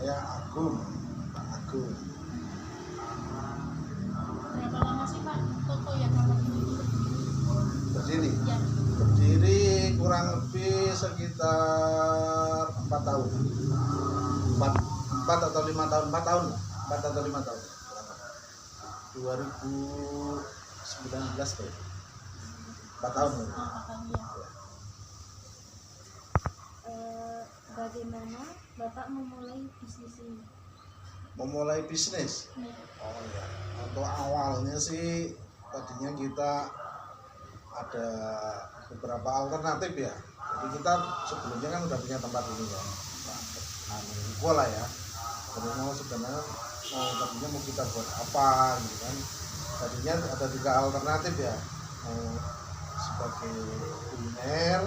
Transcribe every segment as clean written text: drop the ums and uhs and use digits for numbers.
saya Agung, Pak Agung. Berapa lama sih Pak toko yang Bapak ini Berdiri? ya? Berdiri kurang lebih sekitar 4 tahun. 4 atau 5 tahun, 4 tahun lah. 4 atau 5 tahun. 2019 tuh. 4 tahun. Ya. Bagaimana Bapak memulai bisnis ini? Memulai bisnis? Ya. Oh ya, untuk awalnya sih tadinya kita ada beberapa alternatif ya. Jadi kita sebelumnya kan udah punya tempat ini ya, lah ya. Jadi mau sebenarnya tadinya mau kita buat apa gitu kan. Tadinya ada 3 alternatif ya, mau sebagai kuliner,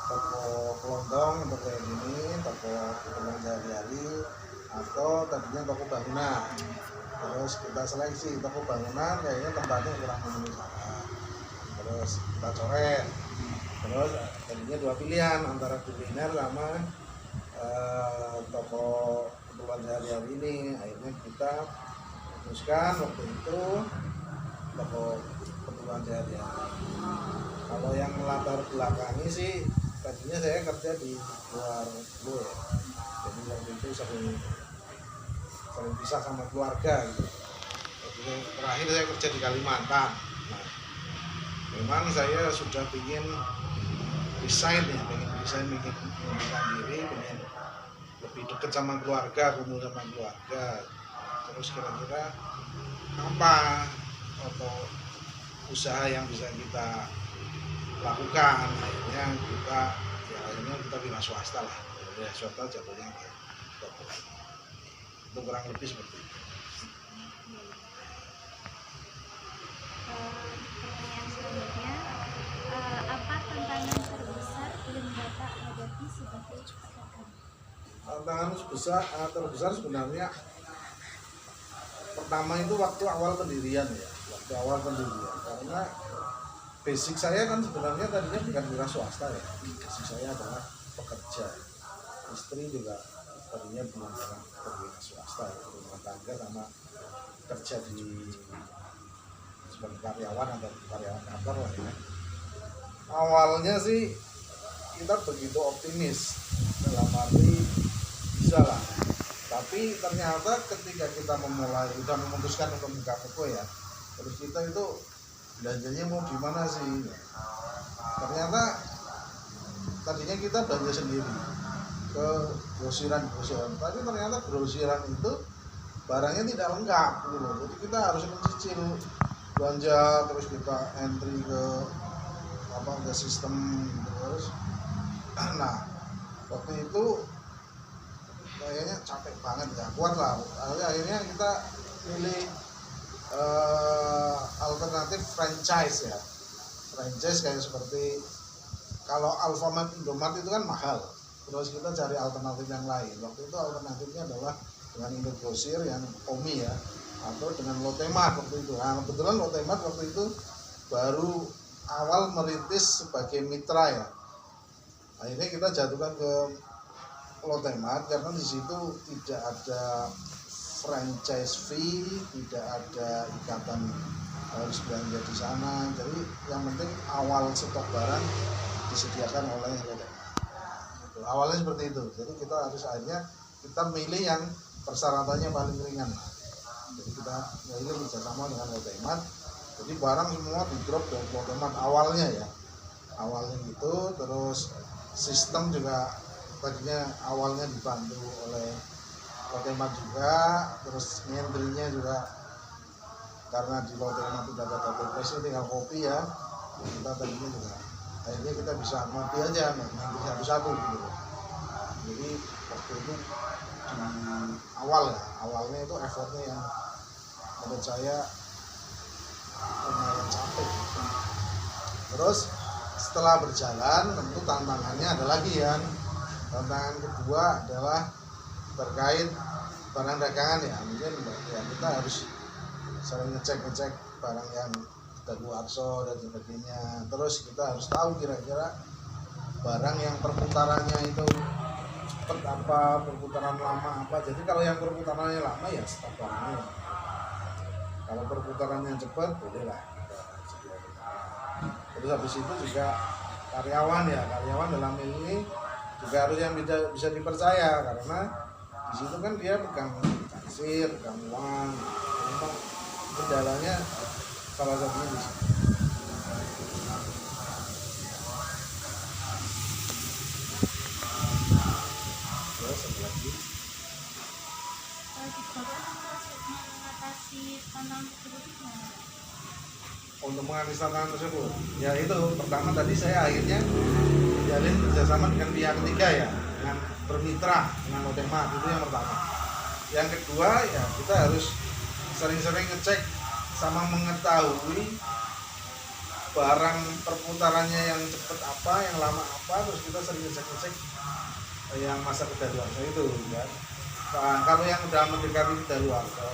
toko kelontong untuk kayak gini, toko keperluan sehari-hari, atau tadinya toko bangunan. Terus kita seleksi toko bangunan kayaknya tempatnya kurang memenuhi syarat, terus kita coret. Terus tadinya 2 pilihan antara kuliner sama toko keperluan sehari-hari ini. Akhirnya kita putuskan waktu itu toko keperluan sehari-hari. Kalau yang melatar belakangi sih tadinya saya kerja di luar dulu ya, jadi waktu itu sering pisah sama keluarga gitu. Jadi terakhir saya kerja di Kalimantan. Nah, memang saya sudah ingin resign ya, ingin mengundurkan diri, ingin lebih dekat sama keluarga, kumpul sama keluarga. Terus kira-kira apa atau usaha yang bisa kita lakukan? Akhirnya kita wira swasta lah, wira swasta jatuhnya itu kurang lebih seperti itu. Pertanyaan selanjutnya, apa tantangan terbesar yang Bapak hadapi sebagai pedagang? Tantangan terbesar sebenarnya pertama itu waktu awal pendirian ya, karena basic saya kan sebenarnya tadinya bukan wira swasta ya, basic saya adalah pekerja. Istri juga tadinya bukan wira swasta ya, rumah tangga sama kerja di sebagai karyawan atau karyawan kantor lah ya. Awalnya sih kita begitu optimis dalam arti bisa lah, tapi ternyata ketika kita udah memutuskan untuk buka toko ya, terus kita itu belanjanya mau gimana sih? Ternyata tadinya kita belanja sendiri ke grosiran, tapi ternyata grosiran itu barangnya tidak lengkap gitu. Jadi kita harus mencicil belanja, terus kita entry ke sistem gitu. Terus nah waktu itu kayaknya capek banget, nggak kuat lah. Akhirnya kita pilih alternatif franchise ya. Franchise kayak seperti kalau Alfamart, Indomart itu kan mahal. Terus kita cari alternatif yang lain. Waktu itu alternatifnya adalah dengan Indogrosir yang Omi ya, atau dengan Lotemart waktu itu. Nah, kebetulan Lotemart waktu itu baru awal merintis sebagai mitra ya. Akhirnya kita jatuhkan ke Lotemart karena di situ tidak ada franchise fee, tidak ada ikatan harus belanja di sana. Jadi yang penting awal stok barang disediakan oleh Lotemart. Awalnya seperti itu. Jadi kita harus akhirnya kita milih yang persyaratannya paling ringan. Jadi kita milih bekerjasama dengan Lotemart. Jadi barang semua di drop dari Lotemart awalnya ya. Awalnya gitu. Terus sistem juga tadinya awalnya dibantu oleh Lotemart juga. Terus ngendrinya juga karena di Lotemart sudah ada database, tinggal kopi ya. Kita tadinya juga akhirnya kita bisa ngopi aja, nanti satu-satu gitu. Jadi waktu itu di awalnya itu effortnya yang menurut saya lumayan capek. Terus setelah berjalan tentu tantangannya ada lagi ya. Tantangan kedua adalah terkait barang dagangan ya. Mungkin ya kita harus sering ngecek barang yang daluarsa dan sebagainya. Terus kita harus tahu kira-kira barang yang perputarannya itu cepet apa, perputaran lama apa. Jadi kalau yang perputarannya lama ya stop barangnya. Kalau perputarannya cepat bolehlah kita sediakan. Terus habis itu juga karyawan dalam ini juga harus yang bisa dipercaya, karena di situ kan dia pegang kasir, pegang uang. Memang kendalanya salah satunya di situ. Terus satu lagi, mengatasi tantangan tersebut gimana? untuk mengatasi tantangan tersebut, ya itu pertama tadi saya akhirnya menjalin kerjasama dengan pihak ketiga ya, dengan bermitra dengan Otemat, itu yang pertama. Yang kedua ya kita harus sering-sering ngecek sama mengetahui barang perputarannya yang cepat apa, yang lama apa, terus kita sering ngecek yang masa kedaluarsa itu ya. Nah, kalau yang udah mendekati kedaluarsa,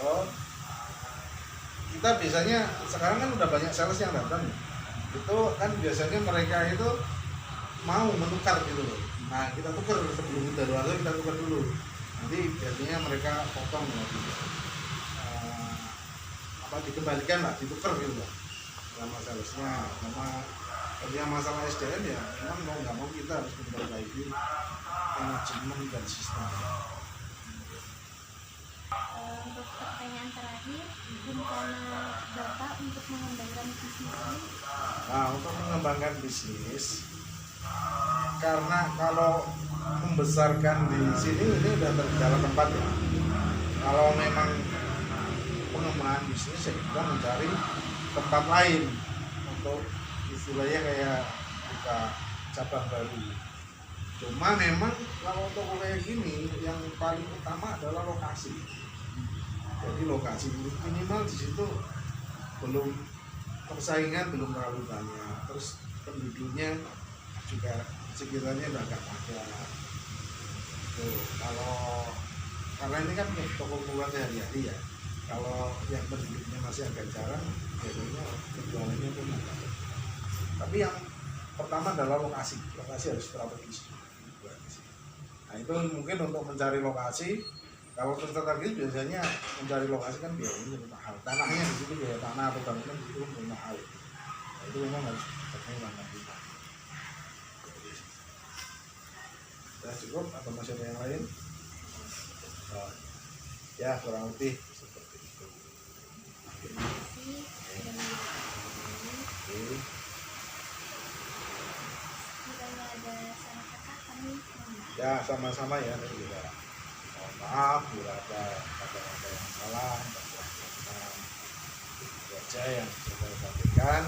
kita biasanya sekarang kan udah banyak sales yang datang, itu kan biasanya mereka itu mau menukar gitu loh. Nah kita tukar sebelum kedaluarsa, kita tukar dulu, nanti biasanya mereka potong ya, dikembalikan lah, ditukar gitu loh sama salesnya. Sama yang masalah SDM ya memang mau nggak mau kita harus memperbaiki manajemen dan sistem. Untuk pertanyaan terakhir, rencana Bapak untuk mengembangkan bisnis ini? Nah, untuk mengembangkan bisnis, karena kalau membesarkan di sini ini udah terjalan tempat ya. Kalau memang pengembangan bisnis ya kita mencari tempat lain untuk istilahnya kayak buka cabang baru. Cuma memang kalau toko kayak gini yang paling utama adalah lokasi. Jadi lokasi minimal di situ belum persaingan belum terlalu banyak, terus penduduknya juga sekiranya udah agak padat. Tuh, kalau karena ini kan toko keluar sehari-hari ya. Kalau yang penduduknya masih agak jarang, biasanya penjualannya pun agak. Tapi yang pertama adalah lokasi harus strategis. Nah itu mungkin untuk mencari lokasi, kalau strategis biasanya mencari lokasi kan biayanya lebih mahal. Tanahnya di situ biaya tanah atau bangunan itu lebih mahal. Nah, itu memang harus pertimbangkan kita. Sudah cukup atau masih ada yang lain? Oh, ya kurang lebih seperti itu. Oke. Ya sama-sama ya, dan juga mohon maaf bila ada kata-kata yang salah, itu aja yang saya sampaikan.